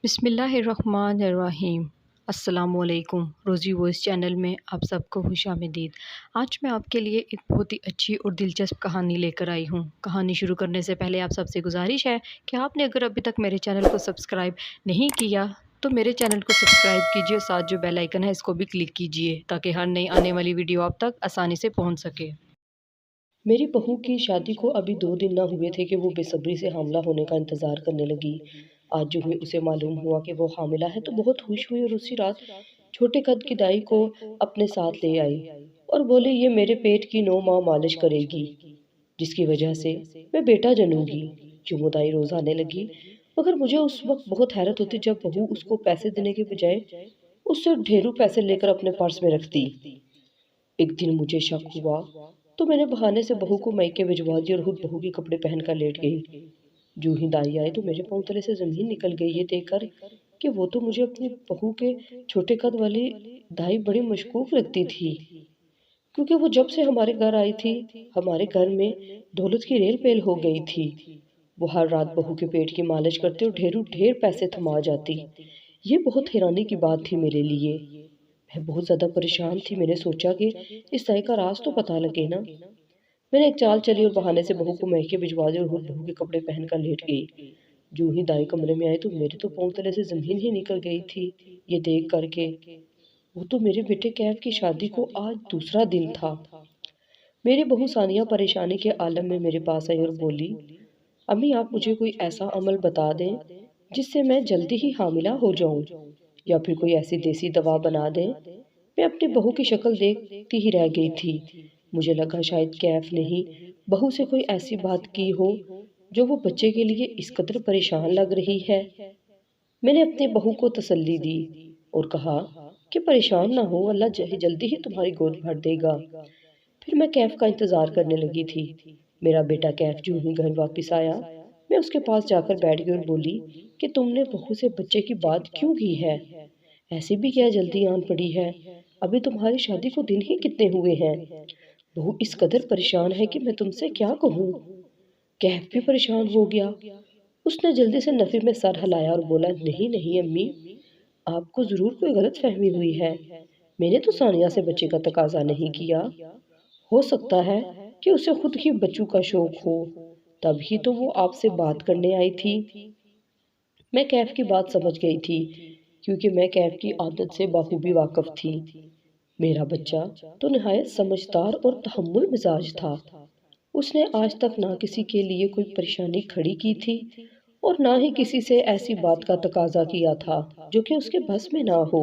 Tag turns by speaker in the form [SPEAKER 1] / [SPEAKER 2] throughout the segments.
[SPEAKER 1] بسم اللہ الرحمن الرحیم۔ السلام علیکم۔ روزی وائس چینل میں آپ سب کو خوش آمدید۔ آج میں آپ کے لیے ایک بہت ہی اچھی اور دلچسپ کہانی لے کر آئی ہوں۔ کہانی شروع کرنے سے پہلے آپ سب سے گزارش ہے کہ آپ نے اگر ابھی تک میرے چینل کو سبسکرائب نہیں کیا تو میرے چینل کو سبسکرائب کیجیے، ساتھ جو بیل آئیکن ہے اس کو بھی کلک کیجیے تاکہ ہر نئی آنے والی ویڈیو آپ تک آسانی سے پہنچ سکے۔
[SPEAKER 2] میری بہو کی شادی کو ابھی 2 دن نہ ہوئے تھے کہ وہ بے صبری سے حاملہ ہونے کا انتظار کرنے لگی۔ آج جو ہی اسے معلوم ہوا کہ وہ حاملہ ہے تو بہت خوش ہوئی اور اسی رات چھوٹے قد کی دائی کو اپنے ساتھ لے آئی اور بولے یہ میرے پیٹ کی 9 ماہ مالش کرے گی جس کی وجہ سے میں بیٹا جنوں گی۔ یوں وہ دائی روز آنے لگی، مگر مجھے اس وقت بہت حیرت ہوتی جب بہو اس کو پیسے دینے کے بجائے اس سے ڈھیروں پیسے لے کر اپنے پرس میں رکھتی۔ ایک دن مجھے شک ہوا تو میں نے بہانے سے بہو کو میکے بھجوا دی اور خود بہو کے کپڑے پہن کر لیٹ گئی۔ جو ہی دائی آئی تو میرے پاؤں تلے سے زمین نکل گئی یہ دیکھ کر کہ وہ تو مجھے اپنی بہو کے چھوٹے قد والی دائی بڑی مشکوک لگتی تھی، کیونکہ وہ جب سے ہمارے گھر آئی تھی ہمارے گھر میں دولت کی ریل پیل ہو گئی تھی۔ وہ ہر رات بہو کے پیٹ کی مالش کرتے اور ڈھیر پیسے تھما جاتی۔ یہ بہت حیرانی کی بات تھی میرے لیے۔ میں بہت زیادہ پریشان تھی۔ میں نے سوچا کہ اس دائی کا راز تو پتہ لگے نا۔ میں نے ایک چال چلی اور بہانے سے بہو کو میکے بھجوا دی اور خود بہو کے کپڑے پہن کر لیٹ گئی۔ جو ہی دائی کمرے میں آئی تو میرے تو پاؤں تلے سے زمین ہی نکل گئی تھی یہ دیکھ کر کے وہ تو میرے بیٹے کیف کی شادی کو آج دوسرا دن تھا۔ میری بہو ثانیہ پریشانی کے عالم میں میرے پاس آئی اور بولی، امی آپ مجھے کوئی ایسا عمل بتا دیں جس سے میں جلدی ہی حاملہ ہو جاؤں، یا پھر کوئی ایسی دیسی دوا بنا دیں۔ میں اپنی بہو کی شکل دیکھتی ہی رہ گئی تھی۔ مجھے لگا شاید کیف نے ہی بہو سے کوئی ایسی بات کی ہو جو وہ بچے کے لیے اس قدر پریشان لگ رہی ہے۔ میں نے اپنی بہو کو تسلی دی اور کہا کہ پریشان نہ ہو، اللہ جلدی ہی تمہاری گود بھر دے گا۔ پھر میں کیف کا انتظار کرنے لگی تھی۔ میرا بیٹا کیف جو ہی گھر واپس آیا میں اس کے پاس جا کر بیٹھ گئی اور بولی کہ تم نے بہو سے بچے کی بات کیوں کی ہے؟ ایسی بھی کیا جلدی آن پڑی ہے؟ ابھی تمہاری شادی کو دن ہی کتنے ہوئے ہیں؟ بہو اس قدر پریشان ہے کہ میں تم سے کیا کہوں۔ کیف بھی پریشان ہو گیا۔ اس نے جلدی سے نفی میں سر ہلایا اور بولا، نہیں امی، آپ کو ضرور کوئی غلط فہمی ہوئی ہے۔ میں نے تو ثانیہ سے بچے کا تقاضا نہیں کیا۔ ہو سکتا ہے کہ اسے خود ہی بچوں کا شوق ہو، تب ہی تو وہ آپ سے بات کرنے آئی تھی۔ میں کیف کی بات سمجھ گئی تھی کیونکہ میں کیف کی عادت سے بخوبی واقف تھی۔ میرا بچہ تو نہایت سمجھدار اور تحمل مزاج تھا۔ اس نے آج تک نہ کسی کے لیے کوئی پریشانی کھڑی کی تھی اور نہ ہی کسی سے ایسی بات کا تقاضا کیا تھا جو کہ اس کے بس میں نہ ہو۔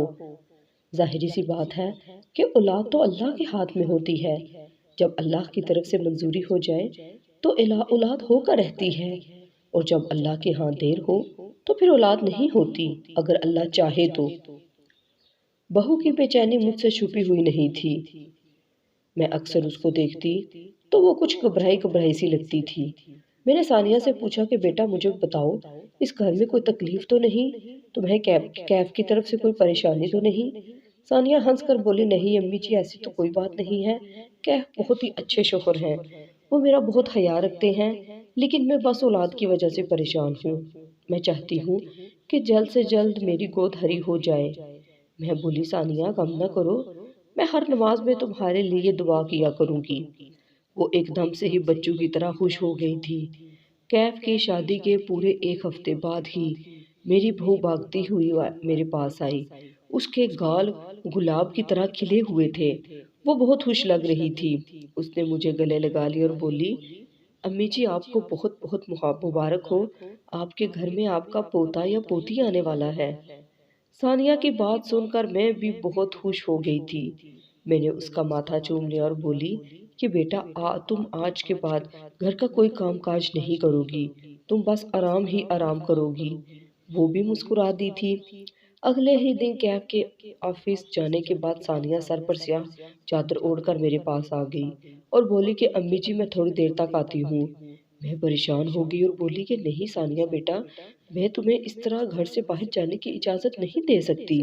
[SPEAKER 2] ظاہری سی بات ہے کہ اولاد تو اللہ کے ہاتھ میں ہوتی ہے۔ جب اللہ کی طرف سے منظوری ہو جائے تو اولاد ہو کر رہتی ہے، اور جب اللہ کے ہاں دیر ہو تو پھر اولاد نہیں ہوتی اگر اللہ چاہے تو۔ بہو کی بے چینی مجھ سے چھپی ہوئی نہیں تھی۔ میں اکثر اس کو دیکھتی تو وہ کچھ گھبرائی سی لگتی تھی۔ میں نے ثانیہ سے پوچھا کہ بیٹا مجھے بتاؤ، اس گھر میں کوئی تکلیف تو نہیں؟ تمہیں کیف کی طرف سے کوئی پریشانی تو نہیں؟ ثانیہ ہنس کر بولی، نہیں امی جی، ایسی تو کوئی بات نہیں ہے۔ کیف بہت ہی اچھے شوہر ہیں، وہ میرا بہت خیال رکھتے ہیں، لیکن میں بس اولاد کی وجہ سے پریشان ہوں۔ میں چاہتی ہوں کہ جلد سے جلد میری گود ہری ہو جائے۔ میں بولی، ثانیہ غم نہ کرو، میں ہر نماز میں تمہارے لیے دعا کیا کروں گی۔ وہ ایک دم سے ہی بچوں کی طرح خوش ہو گئی تھی۔ کیف کی شادی کے پورے 1 ہفتے بعد ہی میری بہو بھاگتی ہوئی میرے پاس آئی۔ اس کے گال گلاب کی طرح کھلے ہوئے تھے، وہ بہت خوش لگ رہی تھی۔ اس نے مجھے گلے لگا لی اور بولی، امی جی آپ کو بہت بہت مبارک ہو، آپ کے گھر میں آپ کا پوتا یا پوتی آنے والا ہے۔ ثانیہ کی بات سن کر میں بھی بہت خوش ہو گئی تھی۔ میں نے اس کا ماتھا چوم لیا اور بولی کہ بیٹا تم آج کے بعد گھر کا کوئی کام کاج نہیں کرو گی، تم بس آرام ہی آرام کرو گی۔ وہ بھی مسکرا دی تھی۔ اگلے ہی دن کیف کے آفس جانے کے بعد ثانیہ سر پر سیاہ چادر اوڑھ کر میرے پاس آ گئی اور بولی کہ امی جی میں تھوڑی دیر تک آتی ہوں۔ میں پریشان ہو گئی اور بولی کہ نہیں ثانیہ بیٹا، میں تمہیں اس طرح گھر سے باہر جانے کی اجازت نہیں دے سکتی۔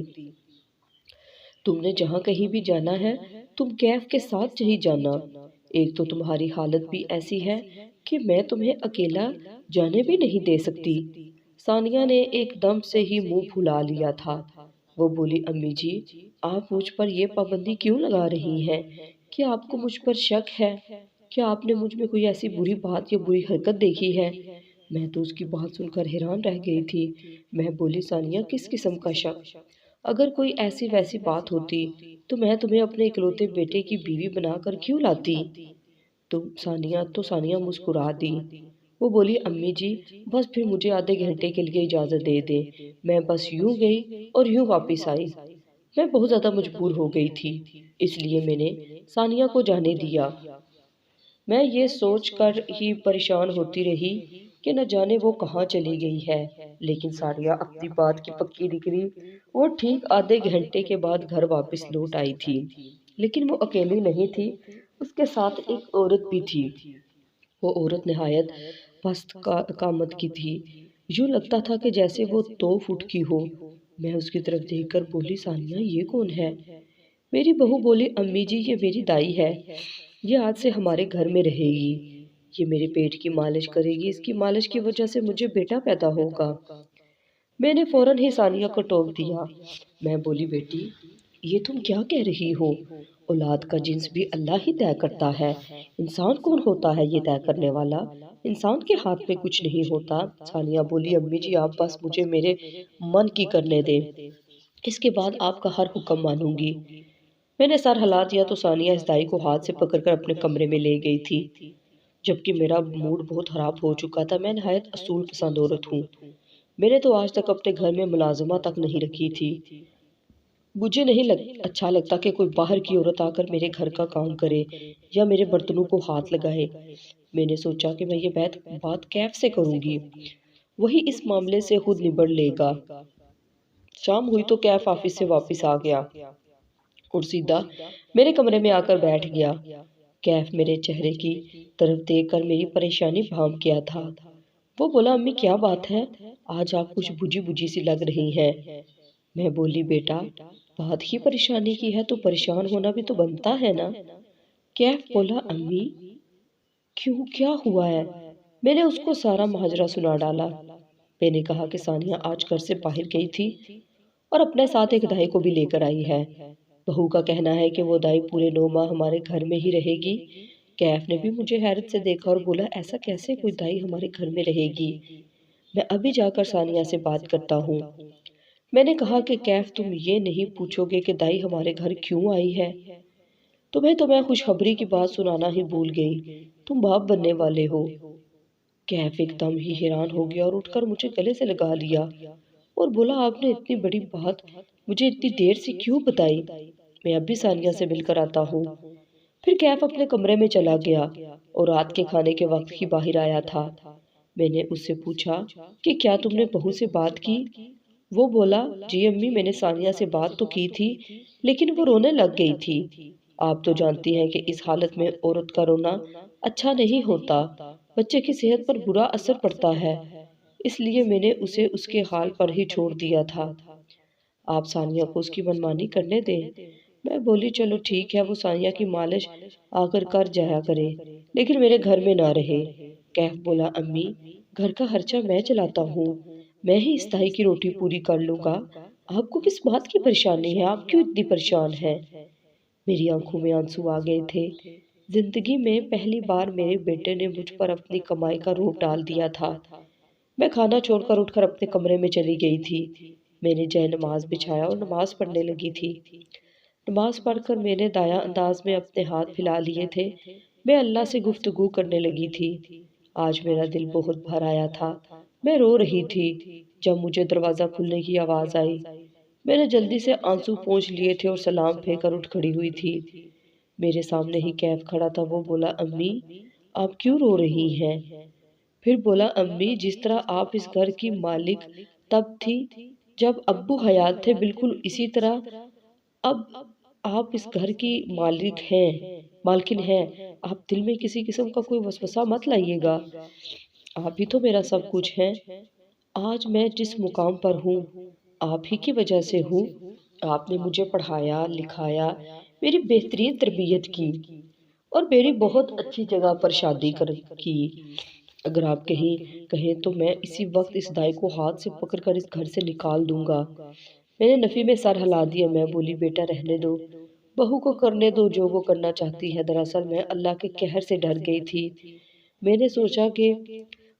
[SPEAKER 2] تم نے جہاں کہیں بھی جانا ہے تم کیف کے ساتھ ہی جانا۔ ایک تو تمہاری حالت بھی ایسی ہے کہ میں تمہیں اکیلا جانے بھی نہیں دے سکتی۔ ثانیہ نے ایک دم سے ہی منہ پھلا لیا تھا۔ وہ بولی امی جی آپ مجھ پر یہ پابندی کیوں لگا رہی ہیں؟ کیا آپ کو مجھ پر شک ہے؟ کیا آپ نے مجھ میں کوئی ایسی بری بات یا بری حرکت دیکھی ہے؟ میں تو اس کی بات سن کر حیران رہ گئی تھی۔ میں بولی ثانیہ کس قسم کا شک؟ اگر کوئی ایسی ویسی بات ہوتی تو میں تمہیں اپنے اکلوتے بیٹے کی بیوی بنا کر کیوں لاتی؟ ثانیہ مسکرا دی۔ وہ بولی امی جی بس پھر مجھے آدھے گھنٹے کے لیے اجازت دے دیں، میں بس یوں گئی اور یوں واپس آئی۔ میں بہت زیادہ مجبور ہو گئی تھی، اس لیے میں نے ثانیہ کو جانے دیا۔ میں یہ سوچ کر ہی پریشان ہوتی رہی کہ نہ جانے وہ کہاں چلی گئی ہے، لیکن ثانیہ اپنی بات کی پکی نکلی۔ وہ ٹھیک آدھے گھنٹے کے بعد گھر واپس لوٹ آئی تھی، لیکن وہ اکیلی نہیں تھی، اس کے ساتھ ایک عورت بھی تھی۔ وہ عورت نہایت پست قامت کی تھی، یوں لگتا تھا کہ جیسے وہ 2 فٹ کی ہو۔ میں اس کی طرف دیکھ کر بولی ثانیہ یہ کون ہے؟ میری بہو بولی امی جی یہ میری دائی ہے، یہ آج سے ہمارے گھر میں رہے گی، یہ میرے پیٹ کی مالش کرے گی، اس کی مالش کی وجہ سے مجھے بیٹا پیدا ہوگا۔ میں نے فوراً ہی ثانیہ کو ٹوک دیا۔ میں بولی بیٹی یہ تم کیا کہہ رہی ہو؟ اولاد کا جنس بھی اللہ ہی طے کرتا ہے، انسان کون ہوتا ہے یہ طے کرنے والا؟ انسان کے ہاتھ میں کچھ نہیں ہوتا۔ ثانیہ بولی امی جی آپ بس مجھے میرے من کی کرنے دیں، اس کے بعد آپ کا ہر حکم مانوں گی۔ میں نے سر ہلا دیا تو ثانیہ اس دائی کو ہاتھ سے پکڑ کر اپنے کمرے میں لے گئی تھی۔ جبکہ میرا موڈ بہت خراب ہو چکا تھا۔ میں نہایت اصول پسند عورت ہوں، میں نے تو آج تک اپنے گھر میں ملازمہ تک نہیں رکھی تھی۔ مجھے نہیں اچھا لگتا کہ کوئی باہر کی عورت آ کر میرے گھر کا کام کرے یا میرے برتنوں کو ہاتھ لگائے۔ میں نے سوچا کہ میں یہ بات کیف سے کروں گی، وہی اس معاملے سے خود نبڑ لے گا۔ شام ہوئی تو کیف آفس سے واپس آ گیا اور سیدھا میرے کمرے میں آ کر بیٹھ گیا۔ کیف میرے چہرے کی طرف دیکھ کر میری پریشانی بھانپ گیا تھا۔ وہ بولا امی کیا بات ہے؟ آج آپ کچھ بجھی بجھی سی لگ رہی ہیں۔ میں بولی بیٹا بات ہی پریشانی کی ہے تو پریشان ہونا بھی تو بنتا ہے نا۔ کیف بولا امی کیوں کیا ہوا ہے؟ میں نے اس کو سارا ماجرا سنا ڈالا۔ میں نے کہا کہ ثانیہ آج گھر سے باہر گئی تھی اور اپنے ساتھ ایک دائی کو بھی لے کر آئی ہے۔ بہو کا کہنا ہے کہ وہ دائی پورے 9 ماہ ہمارے گھر میں ہی رہے گی۔ کیف نے بھی مجھے حیرت سے دیکھا اور بولا ایسا کیسے کوئی دائی ہمارے گھر میں رہے گی؟ میں ابھی جا کر ثانیہ سے بات کرتا ہوں۔ میں نے کہا کہ کیف تم یہ نہیں پوچھو گے کہ دائی ہمارے گھر کیوں آئی ہے؟ تمہیں خوشخبری کی بات سنانا ہی بھول گئی، تم باپ بننے والے ہو۔ کیف ایک دم ہی حیران ہو گیا اور اٹھ کر مجھے گلے سے لگا لیا اور بولا آپ نے اتنی بڑی بات مجھے اتنی دیر سے کیوں بتائی؟ میں اب بھی ثانیہ سے مل کر آتا ہوں۔ پھر کیف اپنے کمرے میں چلا گیا اور رات کے کھانے کے وقت ہی باہر آیا تھا۔ میں نے اس سے پوچھا کہ کیا تم نے بہو سے بات کی؟ وہ بولا جی امی میں نے ثانیہ سے بات تو کی تھی لیکن وہ رونے لگ گئی تھی۔ آپ تو جانتی ہیں کہ اس حالت میں عورت کا رونا اچھا نہیں ہوتا، بچے کی صحت پر برا اثر پڑتا ہے، اس لیے میں نے اسے اس کے حال پر ہی چھوڑ دیا تھا۔ آپ ثانیہ کو اس کی منمانی کرنے دیں۔ میں بولی چلو ٹھیک ہے وہ ثانیہ کی مالش آ کر جایا کرے لیکن میرے گھر میں نہ رہے۔ کیف بولا امی گھر کا خرچہ میں چلاتا ہوں، میں ہی اس دائی کی روٹی پوری کر لوں گا، آپ کو کس بات کی پریشانی ہے؟ آپ کیوں اتنی پریشان ہیں؟ میری آنکھوں میں آنسو آ گئے تھے۔ زندگی میں پہلی بار میرے بیٹے نے مجھ پر اپنی کمائی کا روپ ڈال دیا تھا۔ میں کھانا چھوڑ کر اٹھ کر اپنے کمرے میں چلی گئی تھی۔ میں نے جائے نماز بچھایا اور نماز پڑھنے لگی تھی۔ نماز پڑھ کر میں نے دایاں انداز میں اپنے ہاتھ پھیلا لیے تھے۔ میں اللہ سے گفتگو کرنے لگی تھی۔ آج میرا دل بہت بھر آیا تھا، میں رو رہی تھی جب مجھے دروازہ کھلنے کی آواز آئی۔ میں نے جلدی سے آنسو پونچھ لیے تھے اور سلام پھینک کر اٹھ کھڑی ہوئی تھی۔ میرے سامنے ہی کیف کھڑا تھا۔ وہ بولا امی آپ کیوں رو رہی ہیں؟ پھر بولا امی جس طرح آپ اس گھر کی مالک تب تھی جب ابو حیات تھے بالکل اسی طرح اب آپ اس گھر کی مالکن ہیں۔ آپ دل میں کسی قسم کا کوئی وسوسہ مت لائیے گا، آپ ہی تو میرا سب کچھ ہیں۔ آج میں جس مقام پر ہوں آپ ہی کی وجہ سے ہوں۔ آپ نے مجھے پڑھایا لکھایا، میری بہترین تربیت کی اور میری بہت اچھی جگہ پر شادی کی۔ اگر آپ کہیں تو میں اسی وقت اس دائی کو ہاتھ سے پکڑ کر اس گھر سے نکال دوں گا۔ میں نے نفی میں سر ہلا دیا۔ میں بولی بیٹا رہنے دو، بہو کو کرنے دو جو وہ کرنا چاہتی ہے۔ دراصل میں اللہ کے قہر سے ڈر گئی تھی۔ میں نے سوچا کہ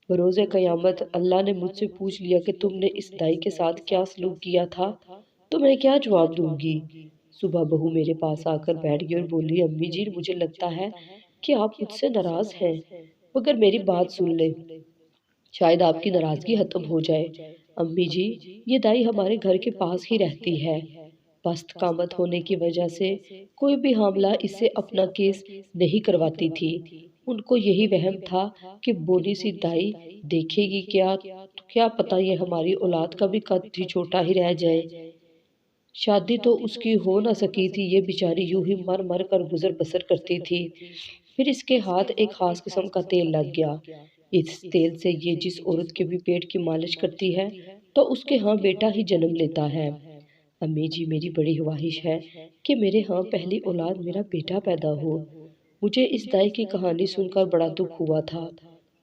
[SPEAKER 2] بروز قیامت اللہ نے مجھ سے پوچھ لیا کہ تم نے اس دائی کے ساتھ کیا سلوک کیا تھا تو میں کیا جواب دوں گی۔ صبح بہو میرے پاس آ کر بیٹھ گئی اور بولی امی جی مجھے لگتا ہے کہ آپ مجھ سے ناراض ہیں، مگر میری بات سن لیں، شاید آپ کی ناراضگی ختم ہو جائے۔ امی جی یہ دائی ہمارے گھر کے پاس ہی رہتی ہے، پست قامت ہونے کی وجہ سے کوئی بھی حاملہ اس سے اپنا کیس نہیں کرواتی تھی۔ ان کو یہی وہم تھا کہ بونی سی دائی دیکھے گی کیا پتہ یہ ہماری اولاد کا بھی قد ہی چھوٹا ہی رہ جائے۔ شادی تو اس کی ہو نہ سکی تھی، یہ بیچاری یوں ہی مر مر کر گزر بسر کرتی تھی۔ پھر اس کے ہاتھ ایک خاص قسم کا تیل لگ گیا۔ اس تیل سے یہ جس عورت کے بھی پیٹ کی مالش کرتی ہے تو اس کے ہاں بیٹا ہی جنم لیتا ہے۔ امی جی میری بڑی خواہش ہے کہ میرے ہاں پہلی اولاد میرا بیٹا پیدا ہو۔ مجھے اس دائی کی کہانی سن کر بڑا دکھ ہوا تھا۔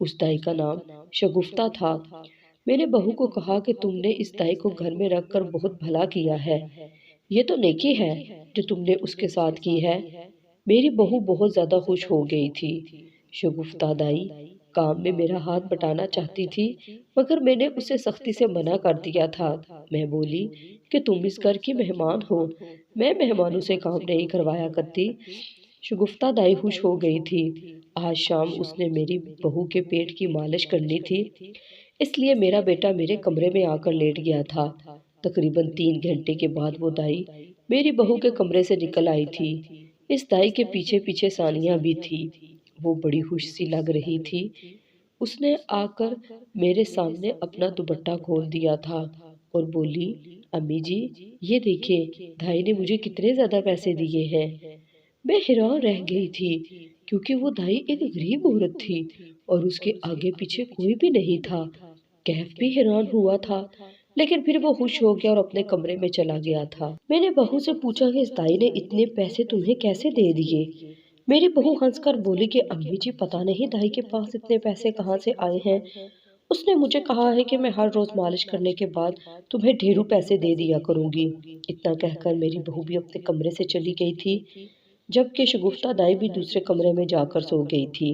[SPEAKER 2] اس دائی کا نام شگفتہ تھا۔ میں نے بہو کو کہا کہ تم نے اس دائی کو گھر میں رکھ کر بہت بھلا کیا ہے، یہ تو نیکی ہے جو تم نے اس کے ساتھ کی ہے۔ میری بہو بہت زیادہ خوش ہو گئی تھی۔ شگفتہ دائی کام میں میرا ہاتھ بٹانا چاہتی تھی مگر میں نے اسے سختی سے منع کر دیا تھا۔ میں بولی کہ تم اس گھر کی مہمان ہو، میں مہمانوں سے کام نہیں کروایا کرتی۔ شگفتہ دائی خوش ہو گئی تھی۔ آج شام اس نے میری بہو کے پیٹ کی مالش کرنی تھی، اس لیے میرا بیٹا میرے کمرے میں آ کر لیٹ گیا تھا۔ تقریباً 3 گھنٹے کے بعد وہ دائی میری بہو کے کمرے سے نکل آئی تھی۔ اس دائی کے پیچھے پیچھے ثانیہ بھی تھی۔ وہ بڑی خوش سی لگ رہی تھی۔ اس نے آ کر میرے سامنے اپنا دوپٹہ کھول دیا تھا اور بولی امی جی یہ دیکھیں دائی نے مجھے کتنے زیادہ پیسے دیے ہیں۔ میں حیران رہ گئی تھی کیونکہ وہ دائی ایک غریب عورت تھی اور اس کے آگے پیچھے کوئی بھی نہیں تھا۔ کیف بھی حیران ہوا تھا لیکن پھر وہ خوش ہو گیا اور اپنے کمرے میں چلا گیا تھا۔ میں نے بہو سے پوچھا کہ اس دائی نے اتنے پیسے تمہیں کیسے دے دیے؟ میری بہو ہنس کر بولی کہ امی جی پتہ نہیں دائی کے پاس اتنے پیسے کہاں سے آئے ہیں، اس نے مجھے کہا ہے کہ میں ہر روز مالش کرنے کے بعد تمہیں ڈھیروں پیسے دے دیا کروں گی۔ اتنا کہہ کر میری بہو بھی اپنے کمرے سے چلی گئی تھی جبکہ شگفتہ دائی بھی دوسرے کمرے میں جا کر سو گئی تھی۔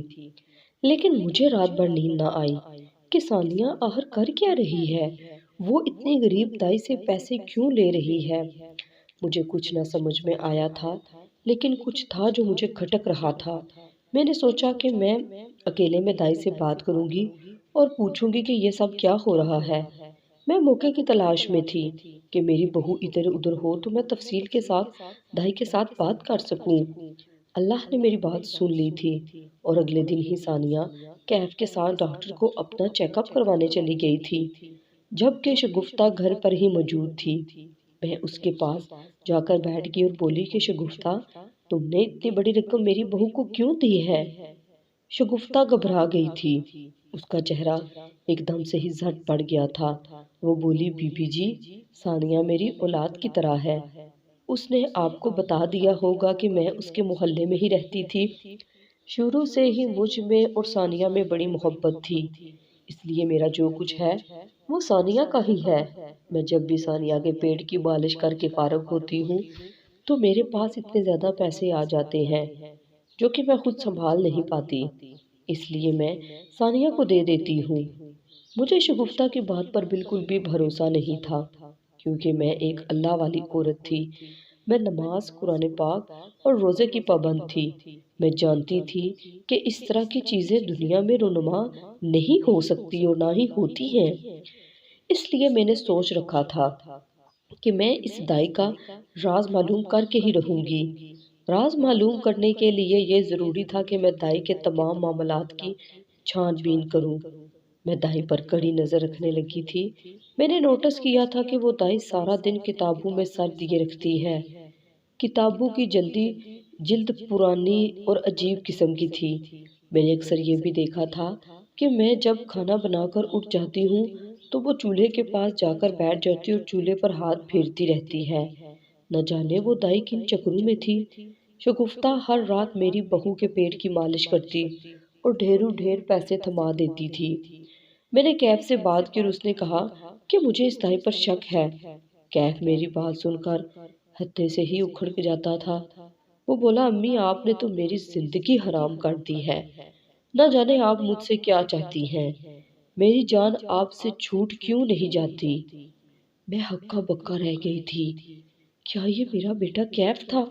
[SPEAKER 2] لیکن مجھے رات بھر نیند نہ آئی کہ ثانیہ آخر کر کیا رہی ہے، وہ اتنی غریب دائی سے پیسے کیوں لے رہی ہے؟ مجھے کچھ نہ سمجھ میں آیا تھا لیکن کچھ تھا جو مجھے کھٹک رہا تھا۔ میں نے سوچا کہ میں اکیلے میں دائی سے بات کروں گی اور پوچھوں گی کہ یہ سب کیا ہو رہا ہے۔ میں موقع کی تلاش میں تھی کہ میری بہو ادھر ادھر ہو تو میں تفصیل کے ساتھ دائی کے ساتھ بات کر سکوں۔ اللہ نے میری بات سن لی تھی اور اگلے دن ہی ثانیہ کیف کے ساتھ ڈاکٹر کو اپنا چیک اپ کروانے چلی گئی تھی جبکہ شگفتہ گھر پر ہی موجود تھی۔ میں اس کے پاس جا کر بیٹھ گئی اور بولی کہ شگفتہ تم نے اتنی بڑی رقم میری بہو کو کیوں دی ہے؟ شگفتہ گھبرا گئی تھی، اس کا چہرہ ایک دم سے ہی جھٹ پڑ گیا تھا۔ وہ بولی بی بی جی ثانیہ میری اولاد کی طرح ہے، اس نے آپ کو بتا دیا ہوگا کہ میں اس کے محلے میں ہی رہتی تھی۔ شروع سے ہی مجھ میں اور ثانیہ میں بڑی محبت تھی، اس لیے میرا جو کچھ ہے وہ ثانیہ کا ہی ہے۔ میں جب بھی ثانیہ کے پیٹ کی مالش کر کے فارغ ہوتی ہوں تو میرے پاس اتنے زیادہ پیسے آ جاتے ہیں جو کہ میں خود سنبھال نہیں پاتی، اس لیے میں ثانیہ کو دے دیتی ہوں۔ مجھے شگفتہ کی بات پر بالکل بھی بھروسہ نہیں تھا کیونکہ میں ایک اللہ والی عورت تھی۔ میں نماز، قرآن پاک اور روزے کی پابند تھی۔ میں جانتی تھی کہ اس طرح کی چیزیں دنیا میں رونما نہیں ہو سکتی اور نہ ہی ہوتی ہیں، اس لیے میں نے سوچ رکھا تھا کہ میں اس دائی کا راز معلوم کر کے ہی رہوں گی۔ راز معلوم کرنے کے لیے یہ ضروری تھا کہ میں دائی کے تمام معاملات کی چھان بین کروں۔ میں دائی پر کڑی نظر رکھنے لگی تھی۔ میں نے نوٹس کیا تھا کہ وہ دائی سارا دن کتابوں میں سر دیے رکھتی ہے۔ کتابوں کی جلد پرانی اور عجیب قسم کی تھی۔ میں نے اکثر یہ بھی دیکھا تھا کہ میں جب کھانا بنا کر اٹھ جاتی ہوں تو وہ چولہے کے پاس جا کر بیٹھ جاتی اور چولہے پر ہاتھ پھیرتی رہتی ہے۔ نہ جانے وہ دائی کن چکروں میں تھی۔ شگفتہ ہر رات میری بہو کے پیٹ کی مالش کرتی اور ڈھیروں ڈھیر پیسے تھما دیتی تھی۔ میں نے کیف سے بات کی اور اس نے کہا کہ مجھے اس طرح پر شک ہے۔ کیف میری بات سن کر ہتے سے ہی اکھڑ کے جاتا تھا۔ وہ بولا امی آپ نے تو میری زندگی حرام کر دی ہے، نہ جانے آپ مجھ سے کیا چاہتی ہیں، میری جان آپ سے چھوٹ کیوں نہیں جاتی۔ میں ہکا بکا رہ گئی تھی، کیا یہ میرا بیٹا کیف تھا؟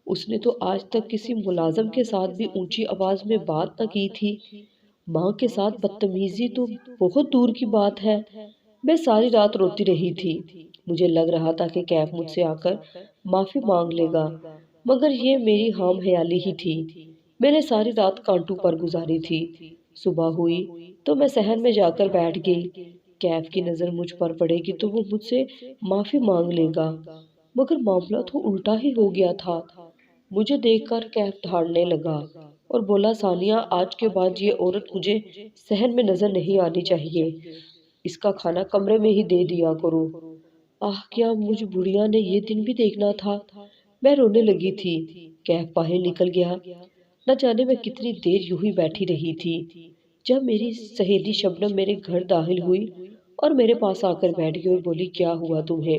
[SPEAKER 2] اس نے تو آج تک کسی ملازم کے ساتھ بھی اونچی آواز میں بات نہ کی تھی، ماں کے ساتھ بدتمیزی تو بہت دور کی بات ہے۔ میں ساری رات روتی رہی تھی، مجھے لگ رہا تھا کہ کیف مجھ سے آ کر معافی مانگ لے گا، مگر یہ میری حام خیالی ہی تھی۔ میں نے ساری رات کانٹوں پر گزاری تھی۔ صبح ہوئی تو میں صحن میں جا کر بیٹھ گئی، کیف کی نظر مجھ پر پڑے گی تو وہ مجھ سے معافی مانگ لے گا، مگر معاملہ تو الٹا ہی ہو گیا تھا۔ مجھے دیکھ کر کیف دھاڑنے لگا اور بولا ثانیہ آج کے بعد یہ عورت مجھے صحن میں نظر نہیں آنی چاہیے، اس کا کھانا کمرے میں ہی دے دیا کرو۔ آہ کیا مجھ بڑھیا نے یہ دن بھی دیکھنا تھا۔ میں رونے لگی تھی۔ کیف باہر نکل گیا، نہ جانے میں کتنی دیر یوں ہی بیٹھی رہی تھی، جب میری سہیلی شبنم میرے گھر داخل ہوئی اور میرے پاس آ کر بیٹھ گئی اور بولی کیا ہوا تمہیں؟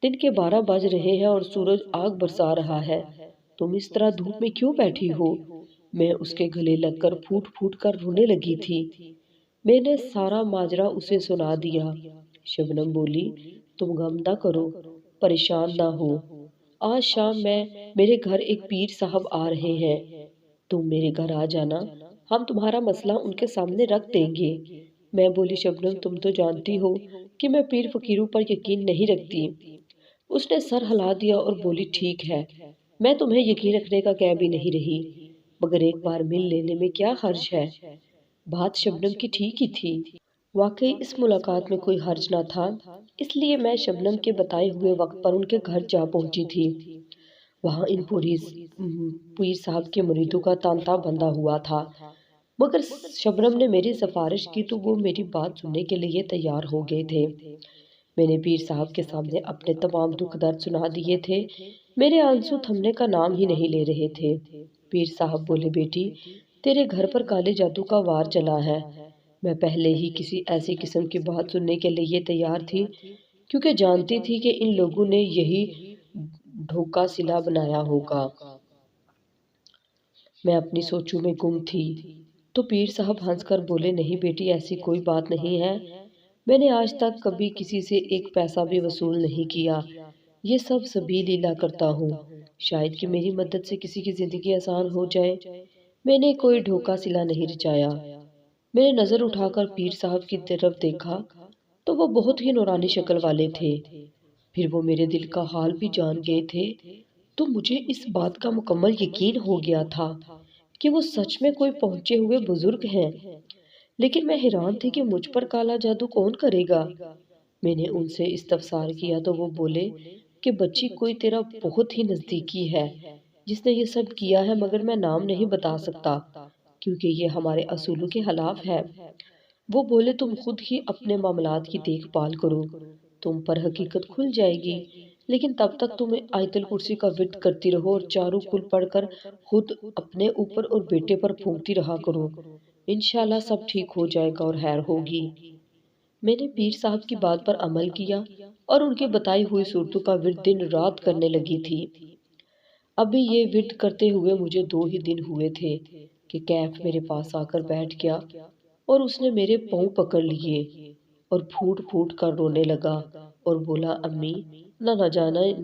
[SPEAKER 2] دن کے 12 بج رہے ہیں اور سورج آگ برسا رہا ہے، تم اس طرح دھوپ میں کیوں بیٹھی ہو؟ میں اس کے گلے لگ کر پھوٹ پھوٹ کر رونے لگی تھی۔ میں نے سارا ماجرا اسے سنا دیا۔ شبنم بولی تم غم نہ کرو، پریشان نہ ہو، آج شام میں میرے گھر ایک پیر صاحب آ رہے ہیں، تم میرے گھر آ جانا، ہم تمہارا مسئلہ ان کے سامنے رکھ دیں گے۔ میں بولی شبنم تم تو جانتی ہو کہ میں پیر فقیروں پر یقین نہیں رکھتی۔ اس نے سر ہلا دیا اور بولی ٹھیک ہے، میں تمہیں یقین رکھنے کا کہہ بھی نہیں رہی، مگر ایک بار مل لینے میں کیا حرج ہے۔ بات شبنم کی ٹھیک ہی تھی، واقعی اس ملاقات میں کوئی حرج نہ تھا، اس لیے میں شبنم کے بتائے ہوئے وقت پر ان کے گھر جا پہنچی تھی۔ وہاں ان پیر صاحب کے مریدوں کا تانتا بندھا ہوا تھا، مگر شبنم نے میری سفارش کی تو وہ میری بات سننے کے لیے تیار ہو گئے تھے۔ میں نے پیر صاحب کے سامنے اپنے تمام دکھ درد سنا دیے تھے، میرے آنسو تھمنے کا نام ہی نہیں لے رہے تھے۔ پیر صاحب بولے بیٹی تیرے گھر پر کالے جادو کا وار چلا ہے۔ میں پہلے ہی کسی ایسی قسم کی بات سننے کے لیے تیار تھی، کیونکہ جانتی تھی کہ ان لوگوں نے یہی ڈھوکا سلا بنایا ہوگا۔ میں اپنی سوچوں میں گم تھی تو پیر صاحب ہنس کر بولے نہیں بیٹی ایسی کوئی بات نہیں ہے، میں نے آج تک کبھی کسی سے ایک پیسہ بھی وصول نہیں کیا، یہ سب سبیل اللہ کرتا ہوں، شاید کہ میری مدد سے کسی کی زندگی آسان ہو جائے، میں نے کوئی ڈھوکا سلا نہیں رچایا۔ میں نے نظر اٹھا کر پیر صاحب کی طرف دیکھا تو وہ بہت ہی نورانی شکل والے تھے، پھر وہ میرے دل کا حال بھی جان گئے تھے، تو مجھے اس بات کا مکمل یقین ہو گیا تھا کہ وہ سچ میں کوئی پہنچے ہوئے بزرگ ہیں، لیکن میں حیران تھی کہ مجھ پر کالا جادو کون کرے گا۔ میں نے ان سے استفسار کیا تو وہ بولے کہ بچی کوئی تیرا بہت ہی نزدیکی ہے جس نے یہ سب کیا ہے، مگر میں نام نہیں بتا سکتا کیونکہ یہ ہمارے اصولوں کے خلاف ہے۔ وہ بولے تم خود ہی اپنے معاملات کی دیکھ بھال کرو، تم پر حقیقت کھل جائے گی، لیکن تب تک تم آیت الکرسی کا ورد کرتی رہو اور چاروں کل پڑھ کر خود اپنے اوپر اور بیٹے پر پھونکتی رہا کرو، انشاءاللہ سب ٹھیک ہو جائے گا اور خیر ہوگی۔ میں نے پیر صاحب کی بات پر عمل کیا اور ان کے بتائی ہوئی صورتوں کا ورد دن رات کرنے لگی تھی۔ ابھی یہ ورد کرتے ہوئے مجھے 2 ہی دن ہوئے تھے کہ کیف میرے پاس آ کر بیٹھ گیا اور اس نے میرے پاؤں پکڑ لیے اور پھوٹ پھوٹ کر رونے لگا اور بولا امی نہ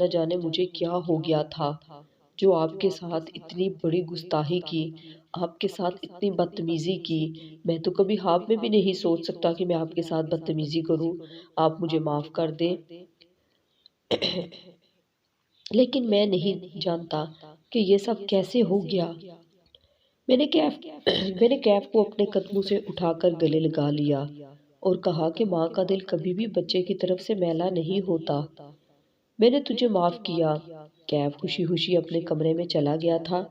[SPEAKER 2] جانے مجھے کیا ہو گیا تھا جو آپ کے ساتھ اتنی بڑی گستاخی کی، آپ کے ساتھ اتنی بدتمیزی کی، میں تو کبھی خواب میں بھی نہیں سوچ سکتا کہ میں آپ کے ساتھ بدتمیزی کروں، آپ مجھے معاف کر دیں۔ لیکن میں نہیں جانتا کہ یہ سب کیسے ہو گیا۔ میں نے کیف کو اپنے قدموں سے اٹھا کر گلے لگا لیا اور کہا کہ ماں کا دل کبھی بھی بچے کی طرف سے میلا نہیں ہوتا، میں نے تجھے معاف کیا۔ کیف خوشی خوشی اپنے کمرے میں چلا گیا تھا،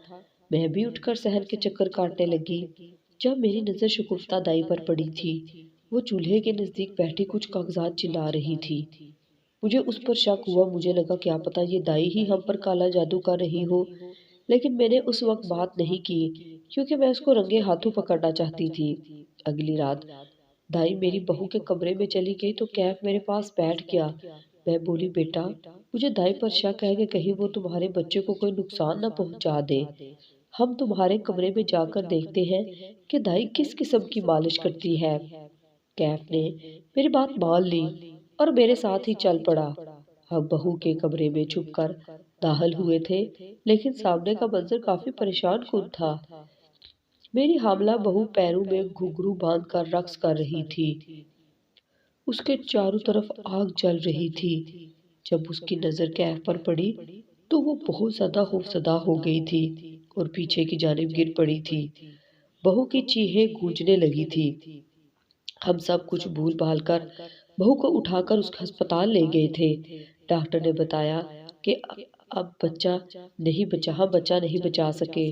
[SPEAKER 2] میں بھی اٹھ کر صحن کے چکر کاٹنے لگی، جب میری نظر شگفتہ دائی پر پڑی تھی، وہ چولہے کے نزدیک بیٹھی کچھ کاغذات چلا رہی تھی۔ مجھے اس پر شک ہوا، مجھے لگا کیا پتا یہ دائی ہی ہم پر کالا جادو کر رہی ہو، لیکن میں نے اس وقت بات نہیں کی کیونکہ میں اس کو رنگے ہاتھوں پکڑنا چاہتی تھی۔ اگلی رات دائی میری بہو کے کمرے میں چلی گئی تو کیف میرے پاس بیٹھ گیا۔ میں بولی بیٹا مجھے دائی پر شک ہے کہ کہیں وہ تمہارے بچے کو کوئی نقصان نہ پہنچا دے۔ ہم تمہارے کمرے میں جا کر دیکھتے ہیں کہ دائی کس قسم کی مالش کرتی ہے۔ کیف نے میری بات مان لی اور میرے ساتھ ہی چل پڑا۔ ہم بہو کے کمرے میں چھپ کر داخل ہوئے تھے، لیکن سامنے کا منظر کافی پریشان کن تھا۔ میری حاملہ بہو پیروں میں گھنگرو باندھ کر رقص کر رہی تھی۔ اس کے چاروں طرف آگ جل رہی تھی۔ جب اس کی نظر کیف پر پڑی تو وہ بہت زیادہ خوفزدہ ہو گئی تھی اور پیچھے کی جانب گر پڑی تھی۔ بہو کی چیخیں گونجنے لگی تھی۔ ہم سب کچھ بھول بھال کر بہو کو اٹھا کر اس ہسپتال لے گئے تھے۔ ڈاکٹر نے بتایا کہ اب بچہ نہیں بچا سکے۔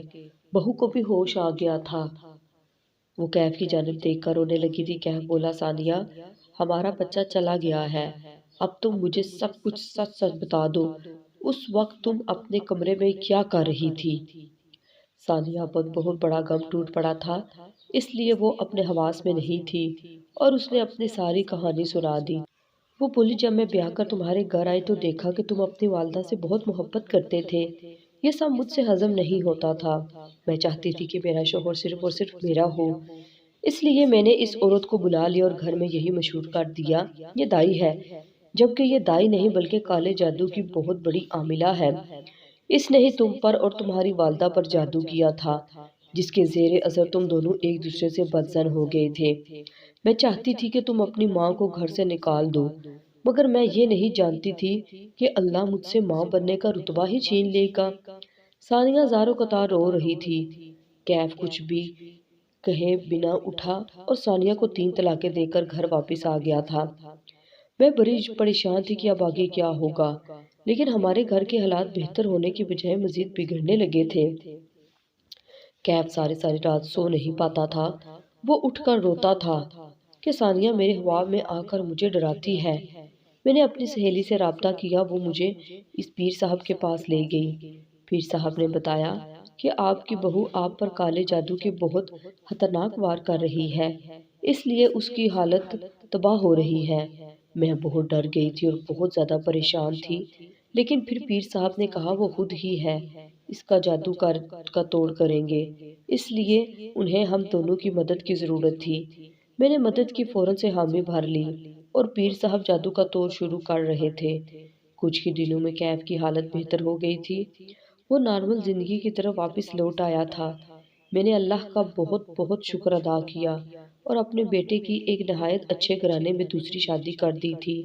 [SPEAKER 2] بہو کو بھی ہوش آ گیا تھا۔ وہ کیف کی جانب دیکھ کر رونے لگی تھی۔ کیف بولا ثانیہ ہمارا بچہ چلا گیا ہے، اب تم مجھے سب کچھ سچ سچ بتا دو، اس وقت تم اپنے کمرے میں کیا کر رہی تھی؟ ثانیہ پر بہت بڑا غم ٹوٹ پڑا تھا، اس لیے وہ اپنے حواس میں نہیں تھی اور اس نے اپنی ساری کہانی سنا دی۔ وہ بولی جب میں بیاہ کر تمہارے گھر آئی تو دیکھا کہ تم اپنی والدہ سے بہت محبت کرتے تھے۔ یہ سب مجھ سے ہضم نہیں ہوتا تھا۔ میں چاہتی تھی کہ میرا شوہر صرف اور صرف میرا ہو، اس لیے میں نے اس عورت کو بلا لیا اور گھر میں یہی مشہور کر دیا یہ دائی ہے، جبکہ یہ دائی نہیں بلکہ کالے جادو کی بہت بڑی عاملہ ہے۔ اس نے ہی تم پر اور تمہاری والدہ پر جادو کیا تھا، جس کے زیر اثر تم دونوں ایک دوسرے سے بدزن ہو گئے تھے۔ میں چاہتی تھی کہ تم اپنی ماں کو گھر سے نکال دو، مگر میں یہ نہیں جانتی تھی کہ اللہ مجھ سے ماں بننے کا رتبہ ہی چھین لے گا۔ ثانیہ زاروں قطار رو رہی تھی۔ کیف کچھ بھی کہے بنا اٹھا اور ثانیہ کو 3 طلاقیں دے کر گھر واپس آ گیا تھا۔ میں بڑی پریشان تھی کہ اب آگے کیا ہوگا، لیکن ہمارے گھر کے حالات بہتر ہونے کی بجائے مزید بگڑنے لگے تھے۔ کیف ساری رات سو نہیں پاتا تھا۔ وہ اٹھ کر روتا تھا کہ ثانیہ میرے خواب میں آ کر مجھے ڈراتی ہے۔ میں نے اپنی سہیلی سے رابطہ کیا، وہ مجھے اس پیر صاحب کے پاس لے گئی۔ پیر صاحب نے بتایا کہ آپ کی بہو آپ پر کالے جادو کے بہت خطرناک وار کر رہی ہے، اس لیے اس کی حالت تباہ ہو رہی ہے۔ میں بہت ڈر گئی تھی اور بہت زیادہ پریشان تھی، لیکن پھر پیر صاحب نے کہا وہ خود ہی ہے، اس کا جادو کا توڑ کریں گے، اس لیے انہیں ہم دونوں کی مدد کی ضرورت تھی۔ میں نے مدد کی فوراً سے حامی بھر لی اور پیر صاحب جادو کا توڑ شروع کر رہے تھے۔ کچھ ہی دنوں میں کیف کی حالت بہتر ہو گئی تھی، وہ نارمل زندگی کی طرف واپس لوٹ آیا تھا۔ میں نے اللہ کا بہت بہت شکر ادا کیا اور اپنے بیٹے کی ایک نہایت اچھے گھرانے میں دوسری شادی کر دی تھی۔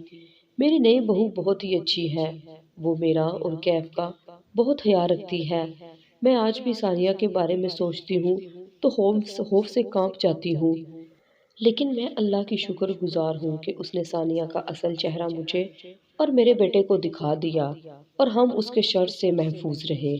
[SPEAKER 2] میری نئی بہو بہت ہی اچھی ہے، وہ میرا اور کیف کا بہت خیال رکھتی ہے۔ میں آج بھی ثانیہ کے بارے میں سوچتی ہوں تو خوف سے کانپ جاتی ہوں، لیکن میں اللہ کی شکر گزار ہوں کہ اس نے ثانیہ کا اصل چہرہ مجھے اور میرے بیٹے کو دکھا دیا اور ہم اس کے شر سے محفوظ رہے۔